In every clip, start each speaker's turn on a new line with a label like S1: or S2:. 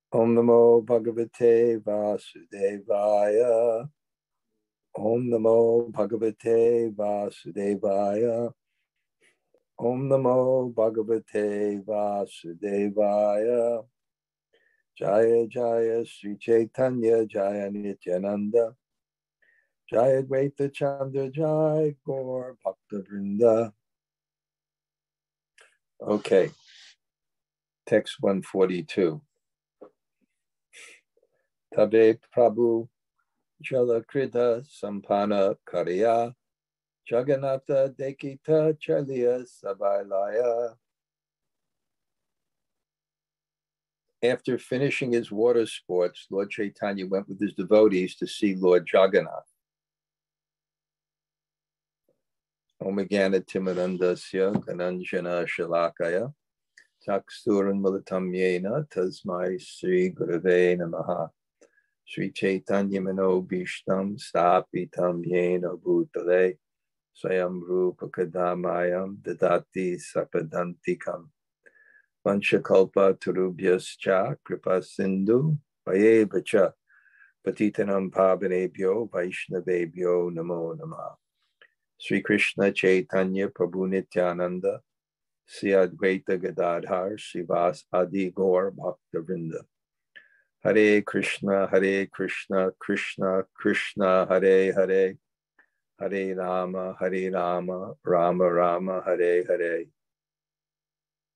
S1: Om Namo Bhagavate Vasudevaya. Om Namo Bhagavate Vasudevaya. Om Namo Bhagavate Vasudevaya. Jaya Jaya Sri Caitanya Jaya Nityananda. Jaya Dvaita Chandra Jaya Gaur Bhakta Vrinda. Okay, text 142. Tabe prabhu jala-krīḍā sampanna kariyā Jagannātha dekhite calilā sabā laiyā. After finishing his water sports, Lord Chaitanya went with his devotees to see Lord Jagannātha. Om Jnana-timirandasya Gananjana Shalakaya Chaksuran Militam Yena Tasmai Sri Gurave Namaha. Sri Chaitanya Mano Bhishtam Stapitam Yena Bhutale Swayam Rupa Kadamayam Dadati Sapadantikam Vanchakalpa Turubhyascha Kripa Sindhu Vayevacha Patitanam Pavanebhyo Vaishnavebhyo Namo Namah. Sri Krishna Chaitanya Prabhu Nityananda Sri Advaita Gadadhar Srivas Adi Gaur Bhakta Vrinda. Hare Krishna, Krishna Krishna, Hare Hare, Hare Rama, Rama Rama, Hare Hare.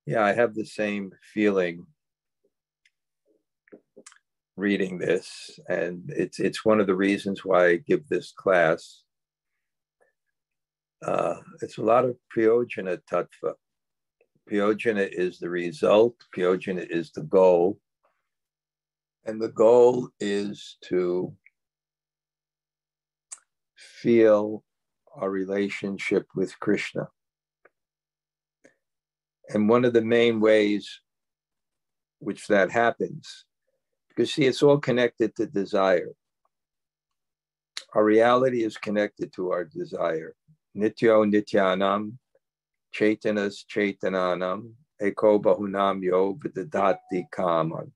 S1: Yeah, I have the same feeling reading this, and it's one of the reasons why I give this class. It's a lot of priyojana tattva. Priyojana is the result, priyojana is the goal. And the goal is to feel our relationship with Krishna. And one of the main ways which that happens, because see, it's all connected to desire. Our reality is connected to our desire. Nityo nityanam, chaitanas chaitananam, eko bahunam yo vidadati kaman.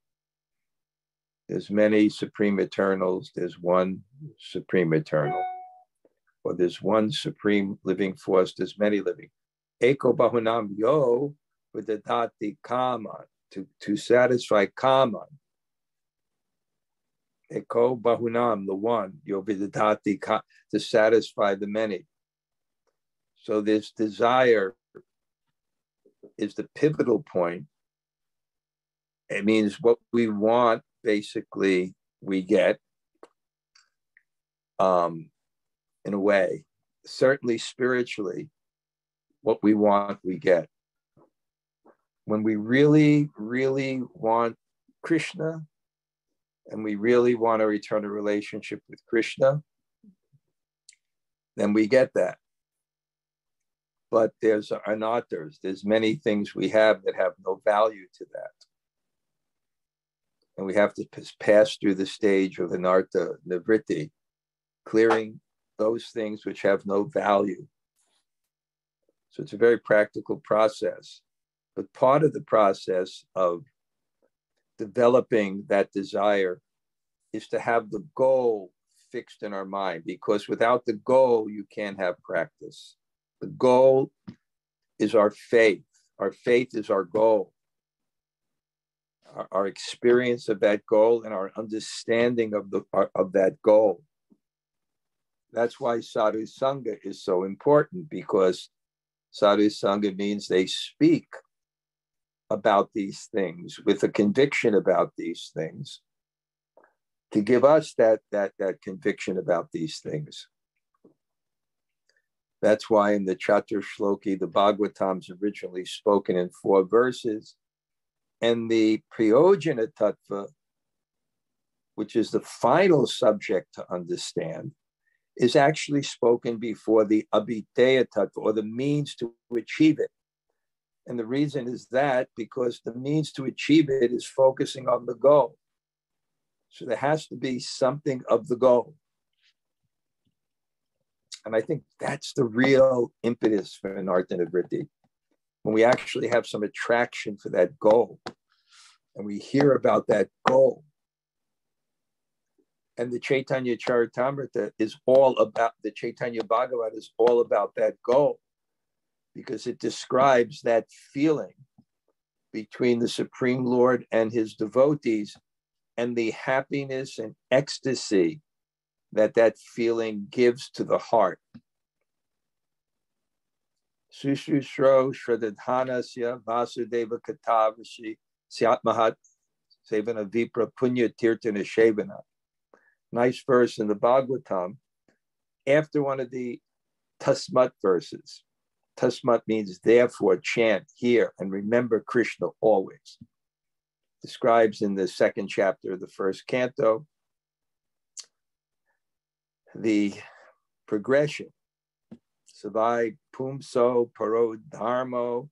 S1: There's many supreme eternals. There's one supreme eternal. Or there's one supreme living force. There's many living. Eko bahunam yo vidadati kaman. To satisfy kaman. Eko bahunam, the one. Yo vidadati kaman. To satisfy the many. So this desire is the pivotal point. It means what we want, basically, we get, in a way. Certainly spiritually, what we want, we get. When we really, really want Krishna, and we really want to return a relationship with Krishna, then we get that. But there's anarthas. There's many things we have that have no value to that. And we have to pass through the stage of anartha nivritti, clearing those things which have no value. So it's a very practical process. But part of the process of developing that desire is to have the goal fixed in our mind, because without the goal, you can't have practice. The goal is our faith. Our faith is our goal. Our experience of that goal and our understanding of that goal. That's why sadhu sanga is so important, because sadhu sanga means they speak about these things with a conviction about these things, to give us that conviction about these things. That's why in the Chatur Shloki, the Bhagavatam's originally spoken in 4 verses, and the Priyojana Tattva, which is the final subject to understand, is actually spoken before the Abhidheya Tattva, or the means to achieve it. And the reason is that because the means to achieve it is focusing on the goal. So there has to be something of the goal. And I think that's the real impetus for anartha nivritti. When we actually have some attraction for that goal, and we hear about that goal. And the Chaitanya Charitamrita is all about, the Caitanya-bhāgavata is all about that goal, because it describes that feeling between the Supreme Lord and his devotees, and the happiness and ecstasy that that feeling gives to the heart. Sushrushro Shradadhanasya Vasudeva Katavashi Syatmahat Sevana Vipra Punya Tirtana Shevana. Nice verse in the Bhagavatam after one of the Tasmat verses. Tasmat means therefore, chant, hear, and remember Krishna always. Describes in the second chapter of the first canto the progression. Savai pumso paro dharmo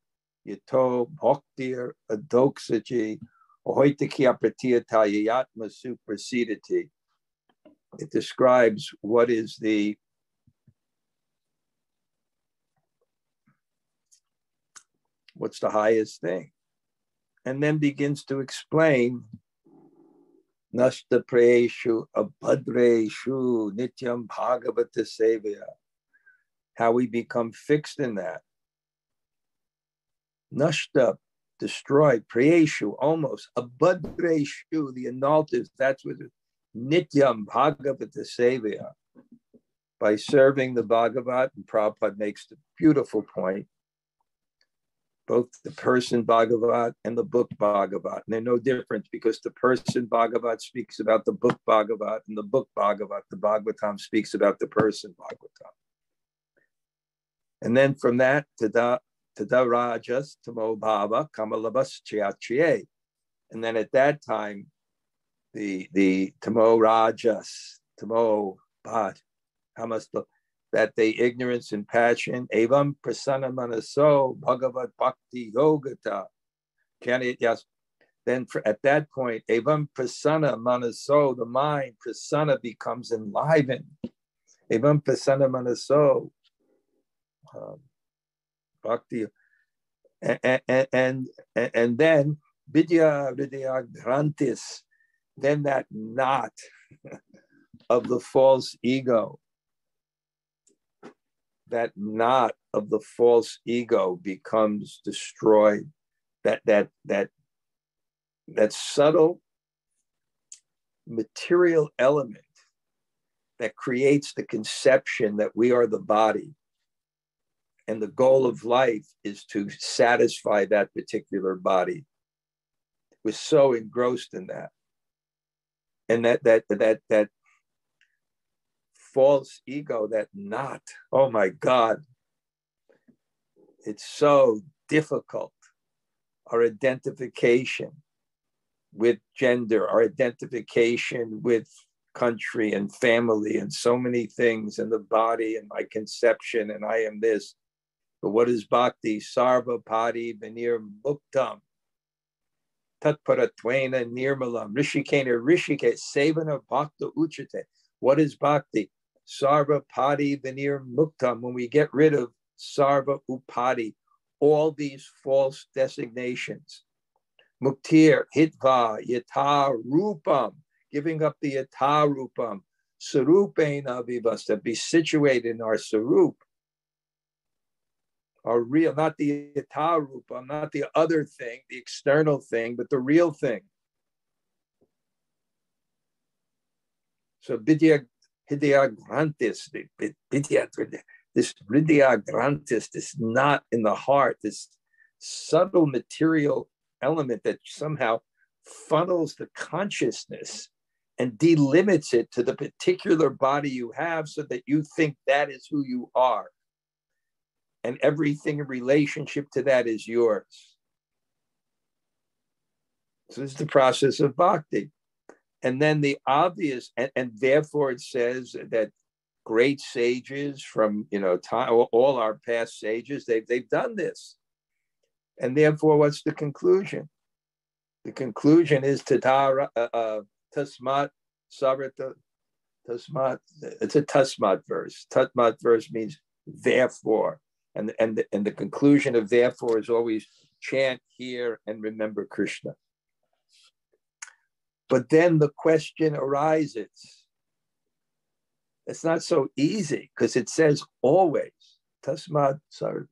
S1: yato bhaktir adoksaji ahoitaki apratiyata yatma suprasidati. It describes what is what's the highest thing, and then begins to explain nashta prayeshu abhadreshu nityam bhagavata sevaya, how we become fixed in that. Nashta, destroyed, prayeshu, almost, abhadreshu, the annullatives, that's what it is. Nityam bhagavata sevaya, by serving the Bhagavat, and Prabhupada makes the beautiful point, both the person Bhagavat and the book Bhagavat. And they're no different, because the person Bhagavat speaks about the book Bhagavat, and the book Bhagavat, the Bhagavatam, speaks about the person Bhagavatam. And then from that, tada rajas tamo bhava kamalabas chyachiye. And then at that time, the tamo rajas, tamo bhat, that the ignorance and passion, evam prasanna manaso bhagavat bhakti yogata. Yes. Then at that point, evam prasanna manaso, the mind, prasanna, becomes enlivened. Evam prasanna manaso bhakti. And then vidya grantis, then that knot of the false ego, that knot of the false ego becomes destroyed. That subtle material element that creates the conception that we are the body, and the goal of life is to satisfy that particular body. We're so engrossed in that. And that false ego, that knot, oh my God, it's so difficult. Our identification with gender, our identification with country and family and so many things, and the body and my conception, and I am this. But what is bhakti? Sarva padi venir muktam. Tatparatvaina nirmalam. Rishikena rishike sevana bhakta uchate. What is bhakti? Sarva padi venir muktam. When we get rid of sarva upadi, all these false designations. Muktir, hitva, yata rupam, giving up the yata rupam. Sarupena vivasta, be situated in our sarup. Our real, not the yata rupam, not the other thing, the external thing, but the real thing. So vidya grantis, this vidya grantis, this knot in the heart, this subtle material element that somehow funnels the consciousness and delimits it to the particular body you have, so that you think that is who you are. And everything in relationship to that is yours. So this is the process of bhakti. And then the obvious, and therefore it says that great sages from, time, all our past sages, they've done this. And therefore, what's the conclusion? The conclusion is tasmat savrata tasmat. It's a tasmat verse. Tasmat verse means therefore. And the conclusion of therefore is always chant, hear, and remember Krishna. But then the question arises. It's not so easy because it says always. Tasmad, sorry.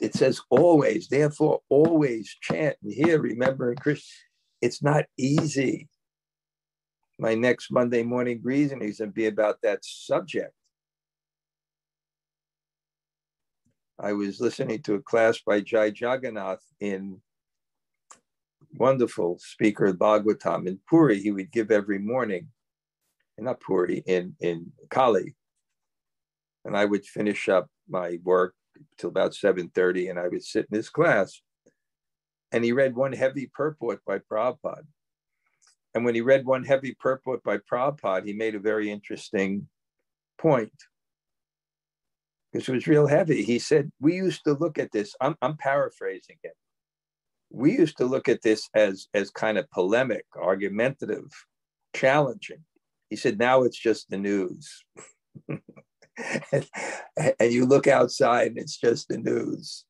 S1: It says always, therefore always chant. And here, remembering Krishna, it's not easy. My next Monday morning reason is going to be about that subject. I was listening to a class by Jagannātha in wonderful speaker of Bhagavatam in Puri. He would give every morning, and not Puri, in Kali. And I would finish up my work till about 7:30, and I would sit in his class. And he read one heavy purport by Prabhupada. And when he read one heavy purport by Prabhupada, he made a very interesting point. Because it was real heavy. He said, we used to look at this, I'm paraphrasing him. We used to look at this as kind of polemic, argumentative, challenging. He said, now it's just the news. and you look outside and it's just the news.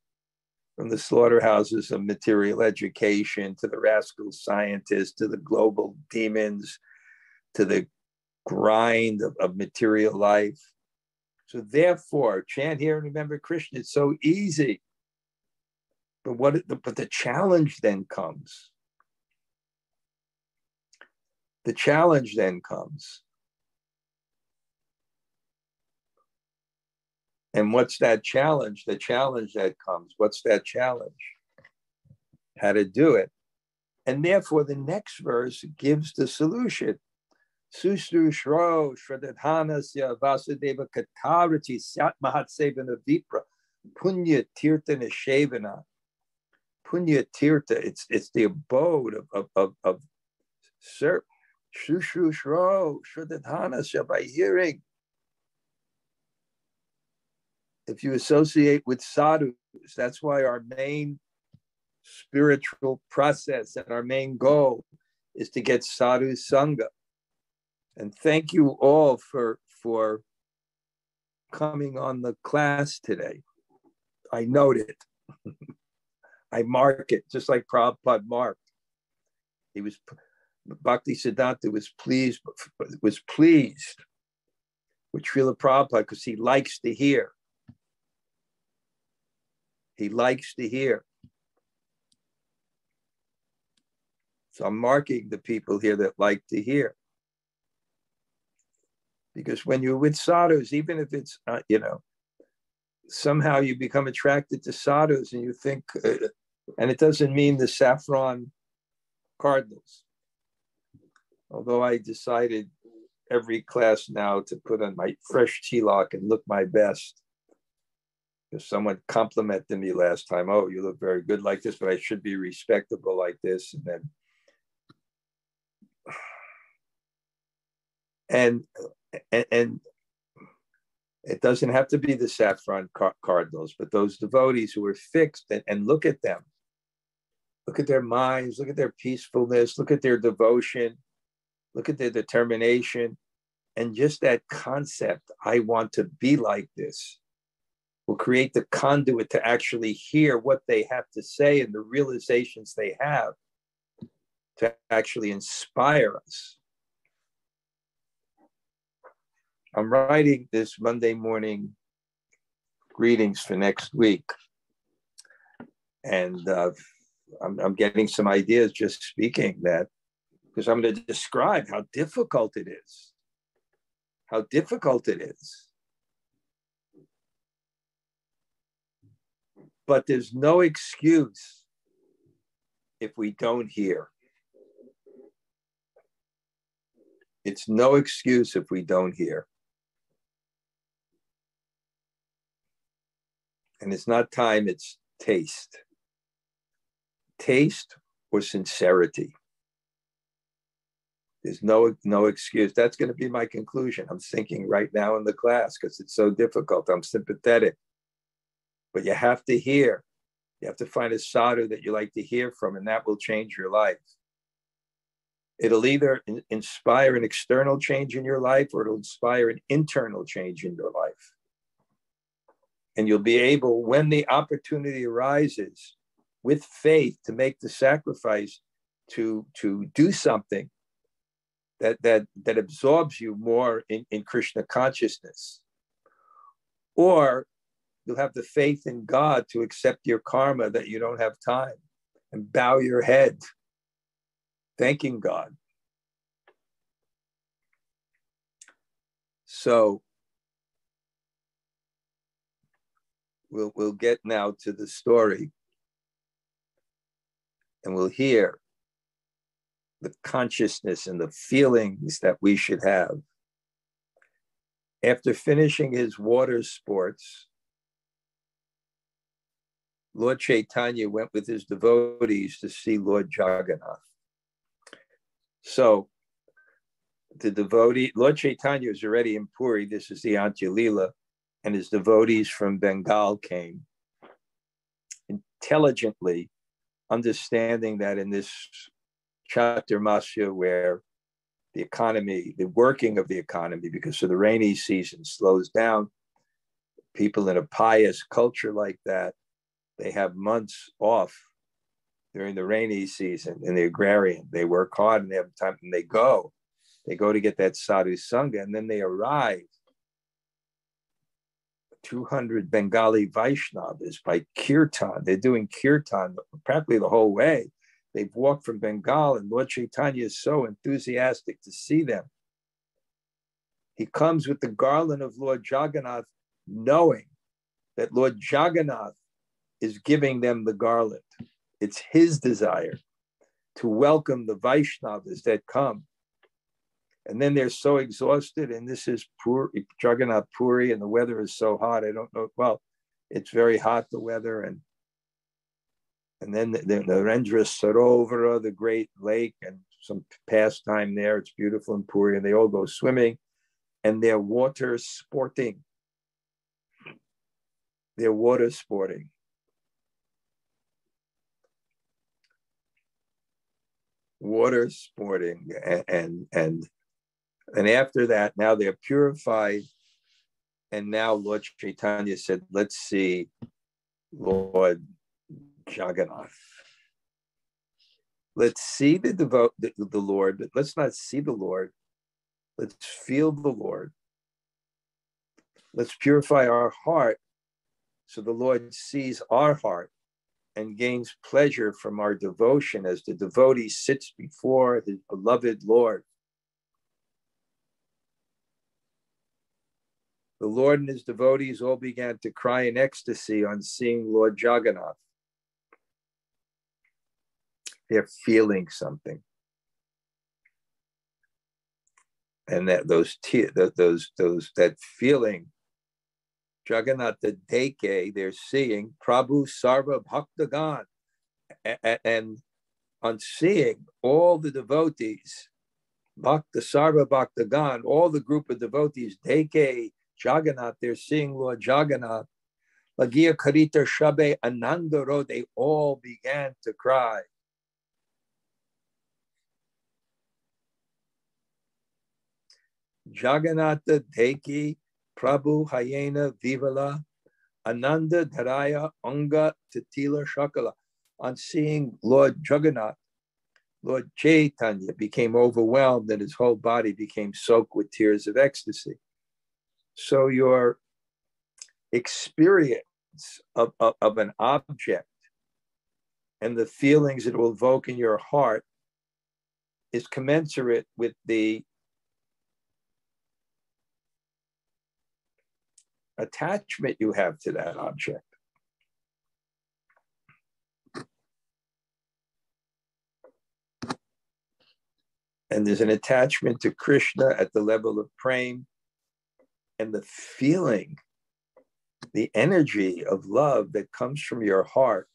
S1: From the slaughterhouses of material education to the rascal scientists to the global demons to the grind of material life. So therefore, chant here and remember Krishna. It's so easy. But the challenge then comes. The challenge then comes. And what's that challenge? The challenge that comes. What's that challenge? How to do it. And therefore, the next verse gives the solution. Susru shro shradhanasya vasudeva katarati syat mahatsevana vipra punya tirtha nishevana. Punya tirtha, it's the abode of Susru shro shradhanasya, by hearing. If you associate with sadhus, that's why our main spiritual process and our main goal is to get sadhu Sanga. And thank you all for coming on the class today. I note it. I mark it, just like Prabhupada marked. He was, Bhakti Siddhanta was pleased with Srila Prabhupada because he likes to hear. He likes to hear. So I'm marking the people here that like to hear. Because when you're with sadhus, even if it's, somehow you become attracted to sadhus and you think, and it doesn't mean the saffron cardinals. Although I decided every class now to put on my fresh tilak and look my best. If someone complimented me last time, oh, you look very good like this, but I should be respectable like this. And it doesn't have to be the saffron cardinals, but those devotees who are fixed and look at them. Look at their minds, look at their peacefulness, look at their devotion, look at their determination. And just that concept, I want to be like this, will create the conduit to actually hear what they have to say and the realizations they have to actually inspire us. I'm writing this Monday morning greetings for next week. And I'm getting some ideas just speaking that, because I'm going to describe how difficult it is. How difficult it is. But there's no excuse if we don't hear. It's no excuse if we don't hear. And it's not time, it's taste. Taste or sincerity. There's no excuse. That's going to be my conclusion. I'm thinking right now in the class because it's so difficult. I'm sympathetic. But you have to hear. You have to find a sadhu that you like to hear from, and that will change your life. It'll either inspire an external change in your life or it'll inspire an internal change in your life. And you'll be able, when the opportunity arises, with faith to make the sacrifice to do something, that absorbs you more in Krishna consciousness. Or you'll have the faith in God to accept your karma that you don't have time and bow your head, thanking God. So we'll get now to the story, and we'll hear the consciousness and the feelings that we should have. After finishing his water sports, Lord Chaitanya went with his devotees to see Lord Jagannātha. So the devotee, Lord Chaitanya was already in Puri. This is the Antya-lila, and his devotees from Bengal came, intelligently understanding that in this Chaturmasya, where the economy, the working of the economy, because of the rainy season, slows down, people in a pious culture like that, they have months off during the rainy season in the agrarian. They work hard and they have time, and they go to get that sadhu Sanga, and then they arrive. 200 Bengali Vaishnavas by kirtan. They're doing kirtan practically the whole way. They've walked from Bengal, and Lord Chaitanya is so enthusiastic to see them. He comes with the garland of Lord Jagannātha, knowing that Lord Jagannātha is giving them the garland. It's his desire to welcome the Vaishnavas that come. And then they're so exhausted, and this is Jagannath Puri, and the weather is so hot. I don't know. Well, it's very hot, the weather, and then the Narendra Sarovara, the great lake, and some pastime there. It's beautiful in Puri, and they all go swimming, and they're water sporting. They're water sporting. Water sporting, and after that, now they're purified. And now Lord Chaitanya said, let's see Lord Jagannātha. Let's see the Lord, but let's not see the Lord. Let's feel the Lord. Let's purify our heart so the Lord sees our heart and gains pleasure from our devotion as the devotee sits before his beloved Lord. The Lord and his devotees all began to cry in ecstasy on seeing Lord Jagannātha. They're feeling something. And that that feeling, Jagannātha dekhite, they're seeing Prabhu Sarva Bhaktagan. And on seeing all the devotees, Bhakta Sarva Bhaktagan, all the group of devotees, dekhite, Jagannātha, they're seeing Lord Jagannātha. Laiyā kariyā shabe anandaro, they all began to cry. Jagannātha dekhite Prabhu hayena vivala ananda dharaya anga tatila shakala. On seeing Lord Jagannātha, Lord Chaitanya became overwhelmed, and his whole body became soaked with tears of ecstasy. So your experience of an object and the feelings it will evoke in your heart is commensurate with the attachment you have to that object. And there's an attachment to Krishna at the level of prema, and the feeling, the energy of love that comes from your heart,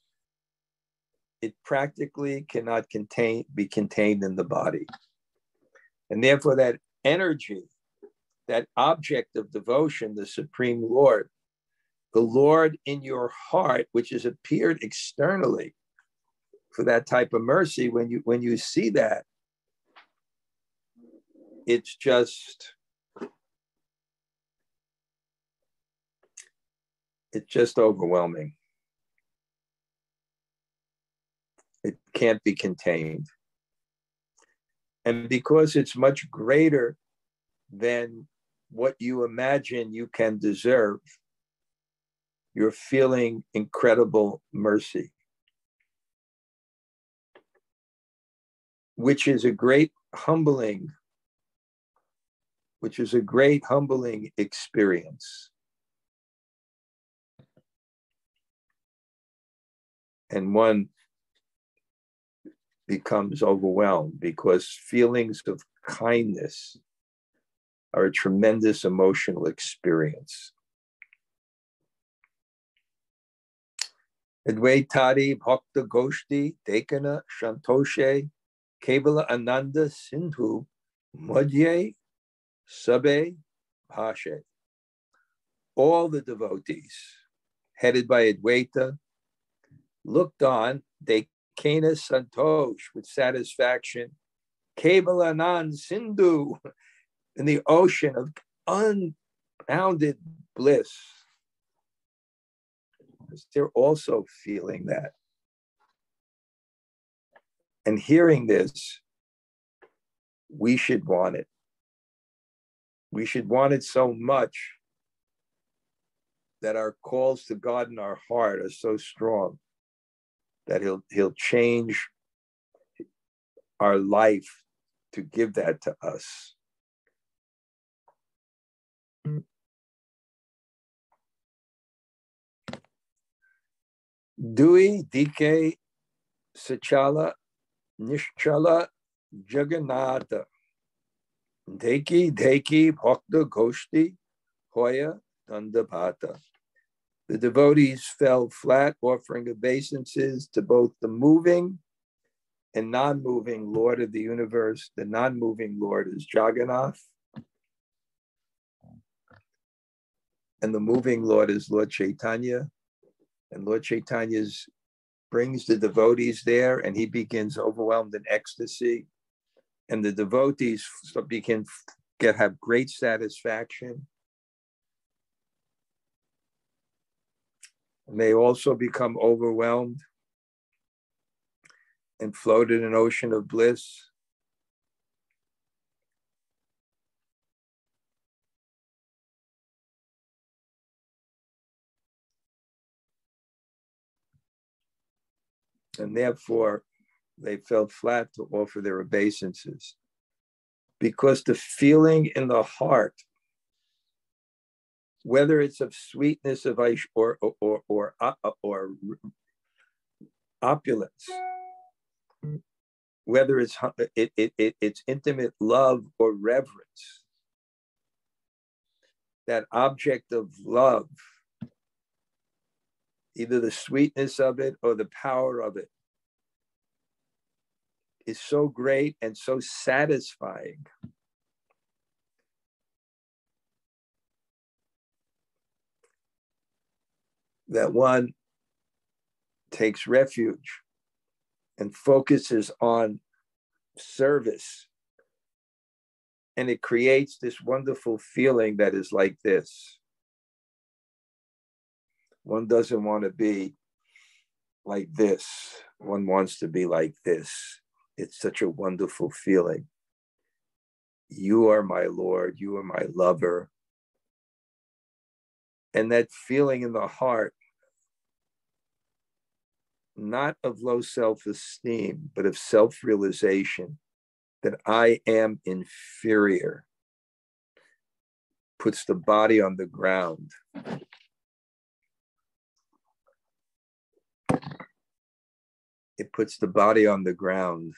S1: it practically cannot be contained in the body. And therefore that energy, that object of devotion, the Supreme Lord, the Lord in your heart, which has appeared externally for that type of mercy, when you see that, it's just overwhelming. It can't be contained. And because it's much greater than what you imagine you can deserve, you're feeling incredible mercy, which is a great humbling experience. And one becomes overwhelmed because feelings of kindness are a tremendous emotional experience. Advaitari Bhakta Goshti Dekana Shantoshe Kevala Ananda Sindhu Madhye Sabā Bhashe. All the devotees, headed by Advaita, looked on Dekana Santosh with satisfaction, Kevala Anand Sindhu, in the ocean of unbounded bliss. They're also feeling that. And hearing this, we should want it. We should want it so much that our calls to God in our heart are so strong that he'll change our life to give that to us. Dui dike sachala nishchala Jagannātha Deki bhakta goshti hoya dandabhata. The devotees fell flat, offering obeisances to both the moving and non-moving Lord of the universe. The non-moving Lord is Jagannath, and the moving Lord is Lord Caitanya. And Lord Chaitanya brings the devotees there, and he begins overwhelmed in ecstasy. And the devotees have great satisfaction. And they also become overwhelmed and float in an ocean of bliss. And therefore, they fell flat to offer their obeisances, because the feeling in the heart, whether it's of sweetness of or opulence, whether it's intimate love or reverence, that object of love, either the sweetness of it or the power of it, is so great and so satisfying that one takes refuge and focuses on service. And it creates this wonderful feeling that is like this. One doesn't want to be like this. One wants to be like this. It's such a wonderful feeling. You are my Lord. You are my lover. And that feeling in the heart, not of low self-esteem, but of self-realization that I am inferior, puts the body on the ground. It puts the body on the ground.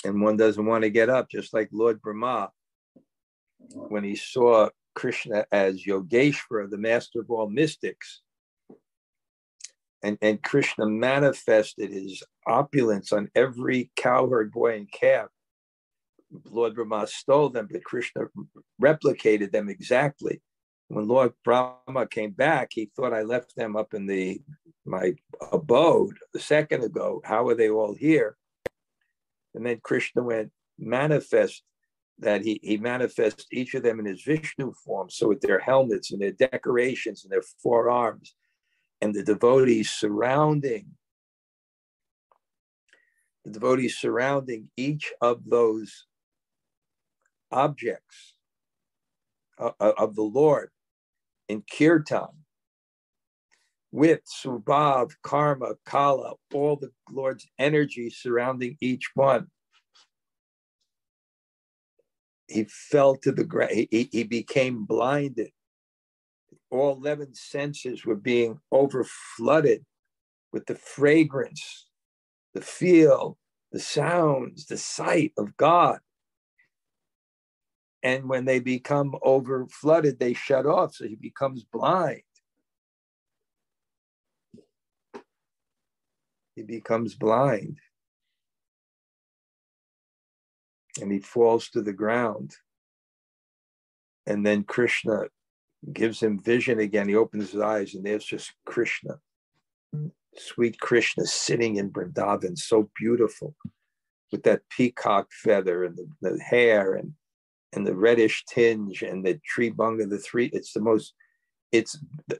S1: And one doesn't want to get up, just like Lord Brahma, when he saw Krishna as Yogeshvara, the master of all mystics. And Krishna manifested his opulence on every cowherd boy and calf. Lord Brahma stole them, but Krishna replicated them exactly. When Lord Brahma came back, he thought, I left them up in my abode a second ago. How are they all here? And then Krishna went manifest that he manifests each of them in his Vishnu form. So with their helmets and their decorations and their forearms, and the devotees surrounding. the devotees surrounding each of those objects of the Lord in kirtan, with subā, karma, calilā, all the Lord's energy surrounding each one. He fell to the ground. He became blinded. All 11 senses were being overflooded with the fragrance, the feel, the sounds, the sight of God. And when they become overflooded, they shut off, so he becomes blind. He becomes blind. And he falls to the ground. And then Krishna gives him vision again. He opens his eyes, and there's just Krishna. Sweet Krishna sitting in Vrindavan, so beautiful, with that peacock feather and the hair and the reddish tinge and the tree bunga, it's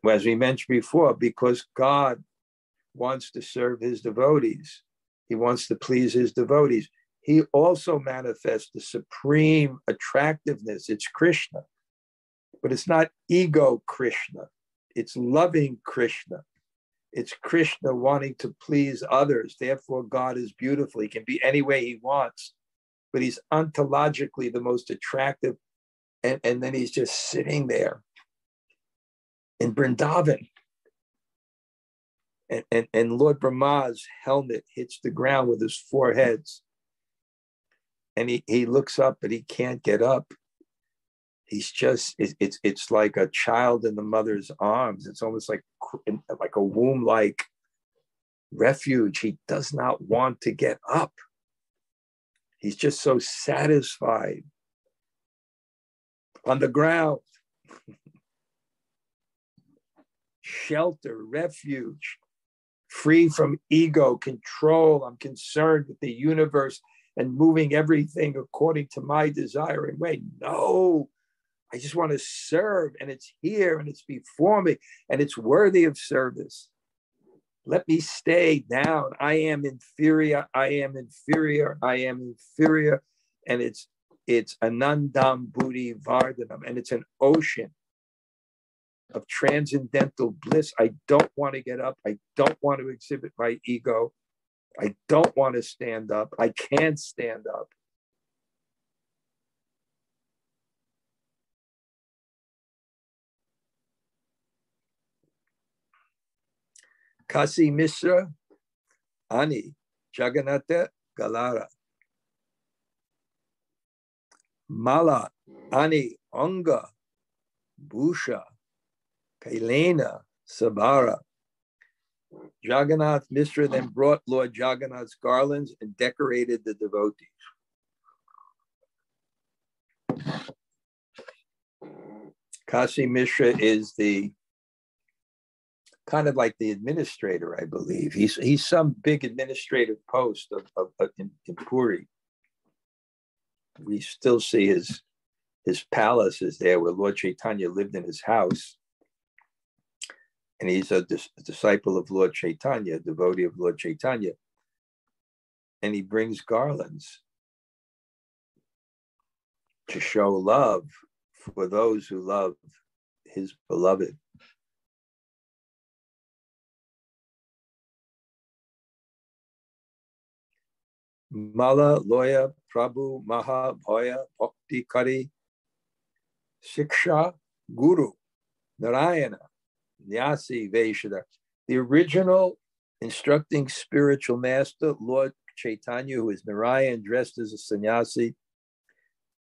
S1: as we mentioned before, because God wants to serve his devotees. He wants to please his devotees. He also manifests the supreme attractiveness. It's Krishna, but it's not ego Krishna. It's loving Krishna. It's Krishna wanting to please others. Therefore, God is beautiful. He can be any way he wants, but he's ontologically the most attractive. And then he's just sitting there in Vrindavan. And Lord Brahma's helmet hits the ground with his 4 heads. And he looks up, but he can't get up. He's just, it's like a child in the mother's arms. It's almost like a womb-like refuge. He does not want to get up. He's just so satisfied on the ground. Shelter, refuge, free from ego, control. I'm concerned with the universe and moving everything according to my desire and way. No, I just want to serve, and it's here and it's before me and it's worthy of service. Let me stay down. I am inferior. I am inferior. I am inferior. And it's anandam buddhi vardhanam, and it's an ocean of transcendental bliss. I don't want to get up. I don't want to exhibit my ego. I don't want to stand up. I can't stand up. Kasi Mishra, Ani, Jagannātha, Galara. Mala, Ani, Anga, Bhusha, Kailā, Sabā. Jagannath Mishra then brought Lord Jagannath's garlands and decorated the devotees. Kasi Mishra is the kind of like the administrator, I believe. He's some big administrative post in Puri. We still see his palace is there where Lord Chaitanya lived in his house. And he's a disciple of Lord Chaitanya, a devotee of Lord Chaitanya. And he brings garlands to show love for those who love his beloved. Mala Loya Prabhu Maha Bhoya Bhakti Kari Shiksha Guru Narayana Nyasi Vaishada. The original instructing spiritual master, Lord Chaitanya, who is Narayan dressed as a sannyasi,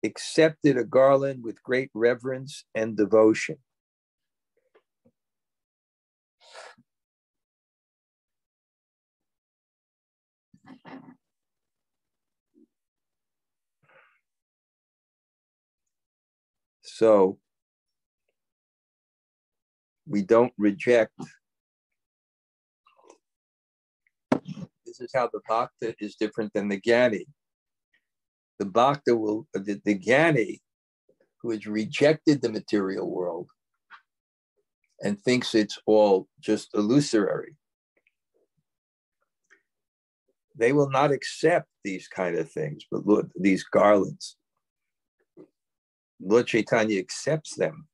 S1: accepted a garland with great reverence and devotion. So we don't reject. This is how the bhakta is different than the jnani. The bhakta the jnani, who has rejected the material world and thinks it's all just illusory, They will not accept these kind of things, but Lord, these garlands. Lord Chaitanya accepts them.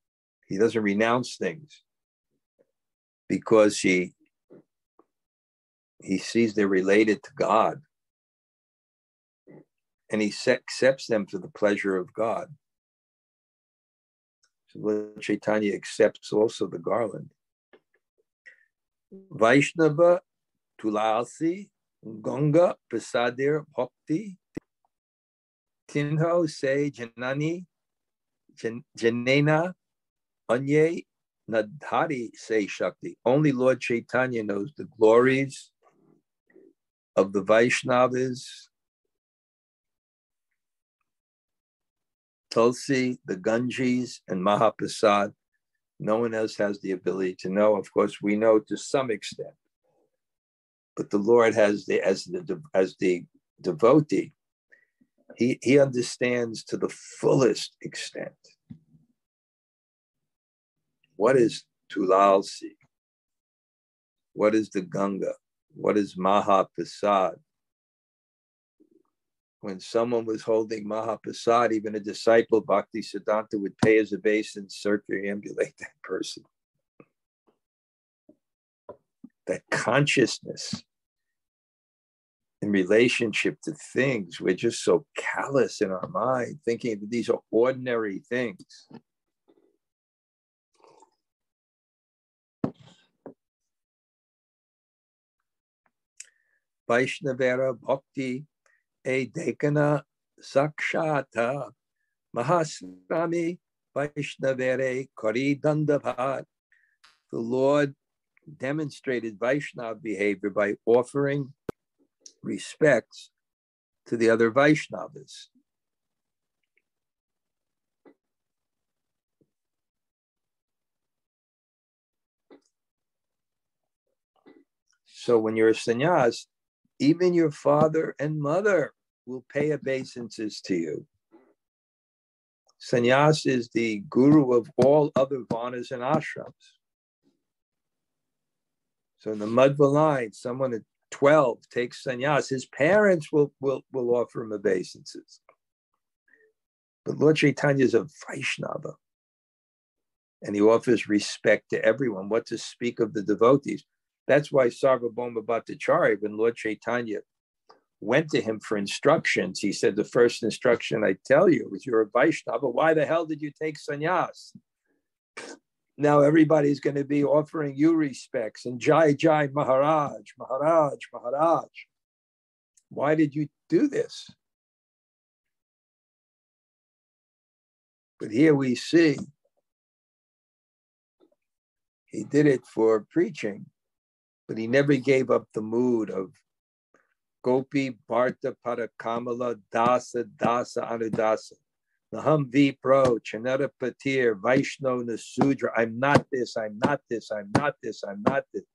S1: He doesn't renounce things because he sees they're related to God. And he accepts them for the pleasure of God. So Lord Chaitanya accepts also the garland. Vaishnava Tulasi Ganga Prasadir Bhakti Tinho Se Janani Janena Anye Nadhari Se Shakti. Only Lord Chaitanya knows the glories of the Vaishnavas, Tulsi, the Ganges, and Mahaprasad. No one else has the ability to know. Of course, we know to some extent, but the Lord has as the devotee, he understands to the fullest extent. What is Tulalsi? What is the Ganga? What is Mahaprasad? When someone was holding Mahaprasad, even a disciple, Bhakti Siddhanta, would pay his obeisance, circumambulate that person. That consciousness in relationship to things, we're just so callous in our mind, thinking that these are ordinary things. Vaishnavera Bhakti Dekana Sakshata Mahaswami Vaishnavere Karidandabhat. The Lord demonstrated Vaishnava behavior by offering respects to the other Vaishnavas. So when you're a sannyas, even your father and mother will pay obeisances to you. Sannyas is the guru of all other varnas and ashrams. So in the Madhva line, someone at 12 takes sannyas, his parents will offer him obeisances. But Lord Chaitanya is a Vaishnava, and he offers respect to everyone. What to speak of the devotees? That's why Sarvabhauma Bhattacharya, when Lord Chaitanya went to him for instructions, he said, the first instruction I tell you is you're a Vaishnava. Why the hell did you take sannyas? Now everybody's going to be offering you respects and Jai Jai Maharaj, Maharaj, Maharaj. Why did you do this? But here we see he did it for preaching, but he never gave up the mood of Gopi Bharta Parakamala Dasa Dasa Anudasa. Naham Vipro Chanara Patir Vaishno Nasudra. I'm not this, I'm not this, I'm not this, I'm not this.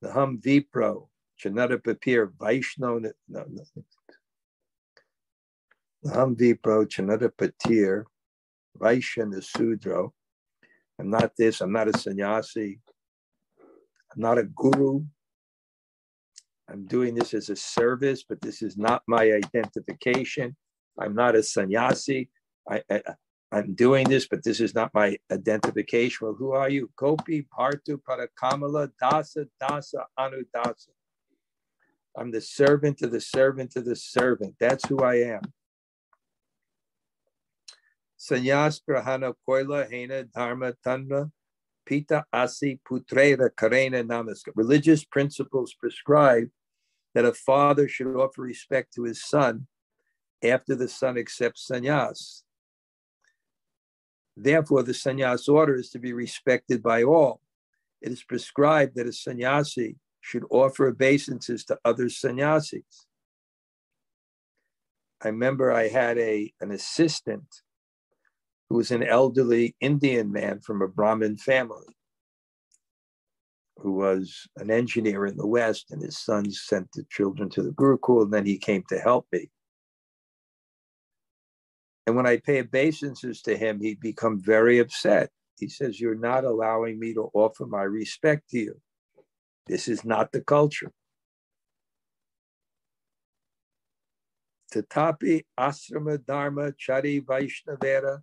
S1: Naham Vipro Chanara Patir Vaishno Naham Vipro Chanara Patir Vaishno Nasudra. I'm not this, I'm not a sannyasi, I'm not a guru. I'm doing this as a service, but this is not my identification. I'm not a sannyasi. I'm doing this, but this is not my identification. Well, who are you? Gopi Bhartu Parakamala Dasa Dasa Anudasa. I'm the servant of the servant of the servant. That's who I am. Sannyas Grahana Koila Hena Dharma Tanra Pita Asi Putrera Karena Namaskar. Religious principles prescribe that a father should offer respect to his son after the son accepts sannyas. Therefore, the sannyas order is to be respected by all. It is prescribed that a sannyasi should offer obeisances to other sannyasis. I remember I had an assistant who was an elderly Indian man from a Brahmin family who was an engineer in the West, and his sons sent the children to the Gurukul, and then he came to help me. And when I pay obeisances to him, he'd become very upset. He says, you're not allowing me to offer my respect to you. This is not the culture. Tatapi asrama dharma chari vaishnavera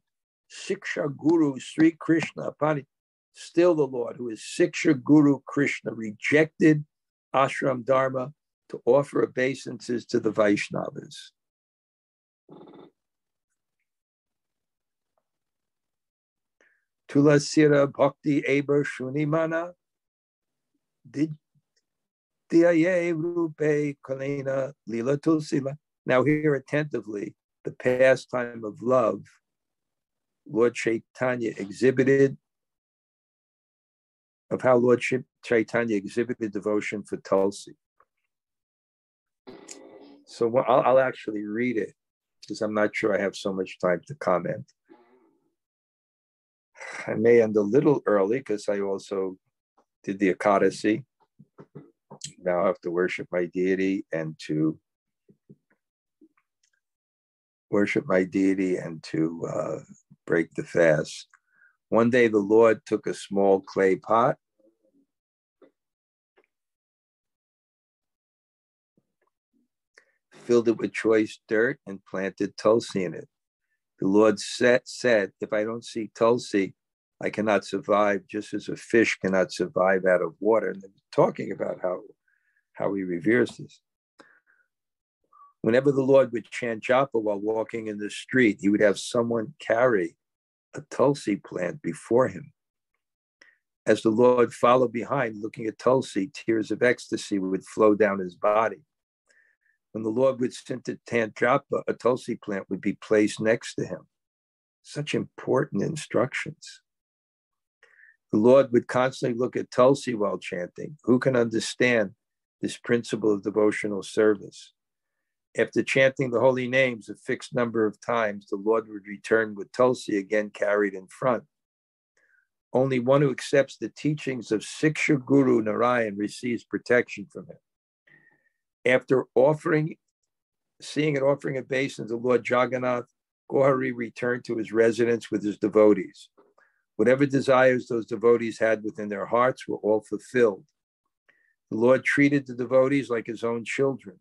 S1: Siksha Guru Sri Krishna Pani. Still the Lord, who is Siksha Guru Krishna, rejected ashram dharma to offer obeisances to the Vaishnavas. Tulasira Bhakti Eber Shunimana Diyaye Rupe Kalina Lila Tulsila. Now hear attentively the pastime of love Lord Chaitanya exhibited, of how Lord Chaitanya exhibited devotion for Tulsi. So I'll actually read it, because I'm not sure I have so much time to comment. I may end a little early, because I also did the Ekadasi. Now I have to worship my deity and to break the fast. One day the Lord took a small clay pot, filled it with choice dirt, and planted Tulsi in it. The Lord said, if I don't see Tulsi, I cannot survive, just as a fish cannot survive out of water. And talking about how he reveres this. Whenever the Lord would chant japa while walking in the street, he would have someone carry a Tulsi plant before him. As the Lord followed behind, looking at Tulsi, tears of ecstasy would flow down his body. When the Lord would chant japa, a Tulsi plant would be placed next to him. Such important instructions. The Lord would constantly look at Tulsi while chanting. Who can understand this principle of devotional service? After chanting the holy names a fixed number of times, the Lord would return with Tulsi again carried in front. Only one who accepts the teachings of Siksha Guru Narayan receives protection from him. After seeing and offering obeisance to Lord Jagannātha, Gauri returned to his residence with his devotees. Whatever desires those devotees had within their hearts were all fulfilled. The Lord treated the devotees like his own children,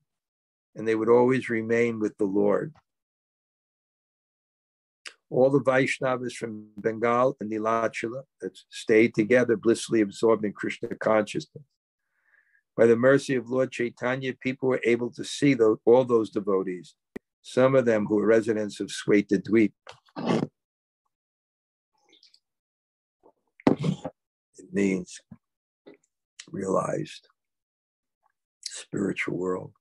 S1: and they would always remain with the Lord. All the Vaishnavas from Bengal and Nilachala that stayed together, blissfully absorbed in Krishna consciousness. By the mercy of Lord Chaitanya, people were able to see all those devotees, some of them who were residents of Sweta Dweep. It means realized spiritual world.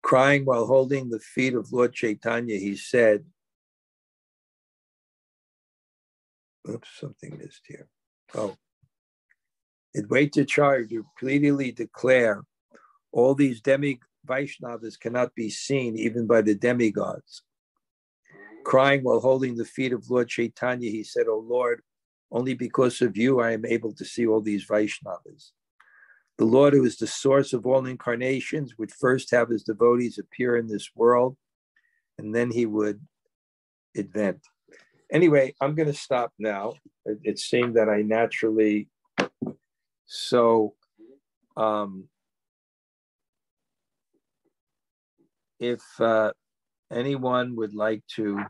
S1: Crying while holding the feet of Lord Chaitanya, he said, oops, something missed here. Oh. Advaita to repeatedly declare all these demi-Vaishnavas cannot be seen even by the demigods. Crying while holding the feet of Lord Chaitanya, he said, "O Lord, only because of you I am able to see all these Vaishnavas." The Lord, who is the source of all incarnations, would first have his devotees appear in this world, and then he would advent. Anyway, I'm going to stop now. It seemed that I naturally... So, if anyone would like to,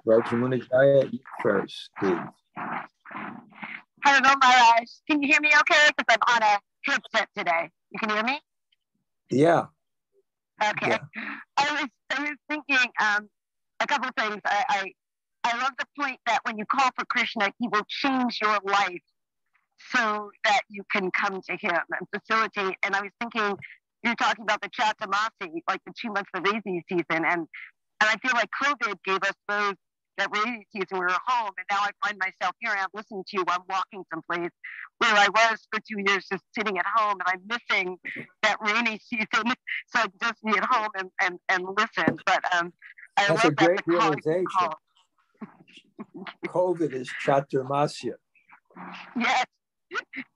S1: Rajamunajaya, you first, please.
S2: Hello, Maharaj. Can you hear me okay? Because I'm on a headset today. You can hear me?
S1: Yeah.
S2: Okay. Yeah. I was thinking a couple of things. I love the point that when you call for Krishna, he will change your life so that you can come to him and facilitate. And I was thinking, you're talking about the Chaturmasi, like the 2 months of rainy season. And I feel like COVID gave us that rainy season. We were home, and now I find myself here and I'm listening to you. I'm walking someplace where I was for 2 years just sitting at home, and I'm missing that rainy season. So I just be at home and listen. But
S1: that's a great realization. COVID is Chaturmasya.
S2: Yes.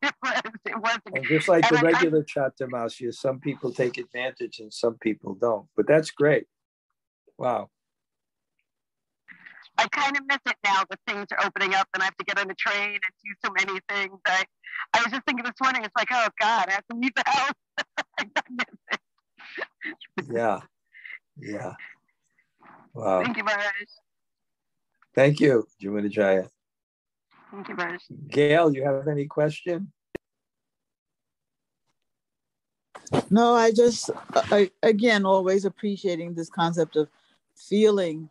S2: It was.
S1: And just like the regular Chaturmasya, some people take advantage and some people don't. But that's great. Wow.
S2: I kind of miss it now that things are opening up and I have to get on the train and do so many things. I was just thinking this morning, it's like, oh God, I have to leave the house. I miss it.
S1: Yeah. Yeah. Wow.
S2: Thank you, Maharaj.
S1: Thank you, Jumanajaya.
S2: Thank you, Maharaj.
S1: Gail, you have any question?
S3: No, again, always appreciating this concept of feeling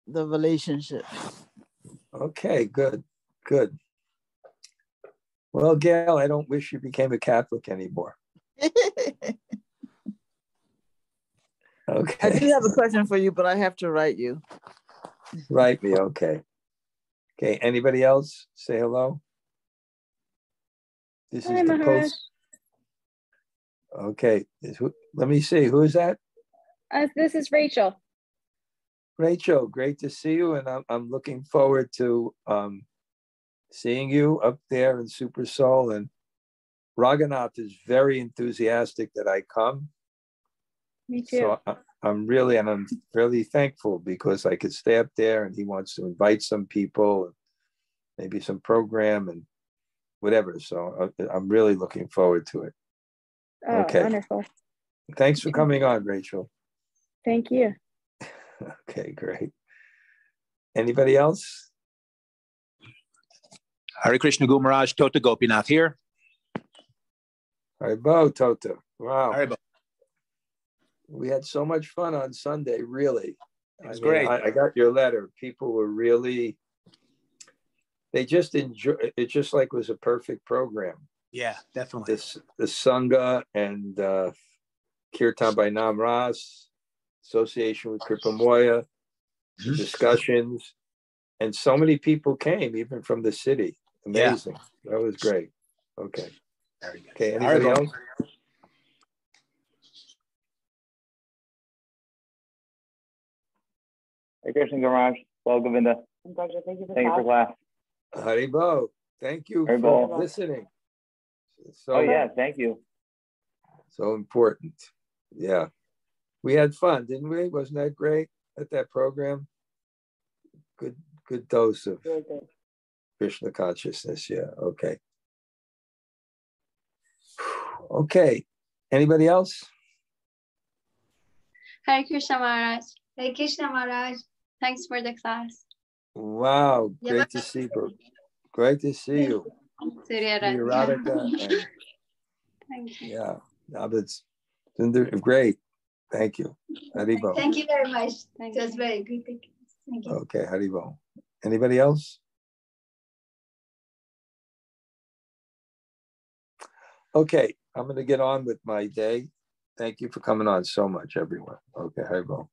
S3: the relationship.
S1: Okay, good, good. Well, Gail, I don't wish you became a Catholic anymore. Okay.
S3: I do have a question for you, but I have to write you.
S1: Write me, okay. Okay, anybody else? Say hello. This is the post. Okay, let me see, who is that?
S4: This is Rachel.
S1: Rachel, great to see you, and I'm looking forward to seeing you up there in Super Soul. And Raghunath is very enthusiastic that I come.
S4: Me too.
S1: So I'm really thankful because I could stay up there, and he wants to invite some people, maybe some program and whatever. So I'm really looking forward to it.
S4: Oh,
S1: okay.
S4: Wonderful.
S1: Thanks for coming on, Rachel.
S4: Thank you.
S1: Okay, great. Anybody else?
S5: Hare Krishna Guru Maharaj, Tota Gopinath here.
S1: Haribo, Tota. Wow.
S5: Haribo.
S1: We had so much fun on Sunday, really.
S5: It was great.
S1: I got your letter. People were really, they just enjoy it, just like it was a perfect program.
S5: Yeah, definitely.
S1: The Sanga and Kirtan by Nam Ras, association with Kripa Moya, discussions, and so many people came, even from the city. Amazing. Yeah. That was great. Okay.
S5: Very good.
S1: Okay, anybody else?
S6: Hare Krishna Garaj, well, Govinda. Thank you for class.
S1: Haribo, thank you for listening. So,
S6: yeah, thank you.
S1: So important. Yeah. We had fun, didn't we? Wasn't that great at that program? Good dose of Krishna consciousness. Yeah. Okay. Okay. Anybody else?
S7: Hare Krishna Maharaj. Hare Krishna Maharaj. Thanks for the class.
S1: Wow. Great to see you. Great to see you.
S7: Radhika.
S1: Thank you. Yeah. It's great. Thank you. Haribo.
S7: Thank you very much. It was very good. Thank you.
S1: Okay, Haribo. Anybody else? Okay, I'm going to get on with my day. Thank you for coming on so much, everyone. Okay, Haribo.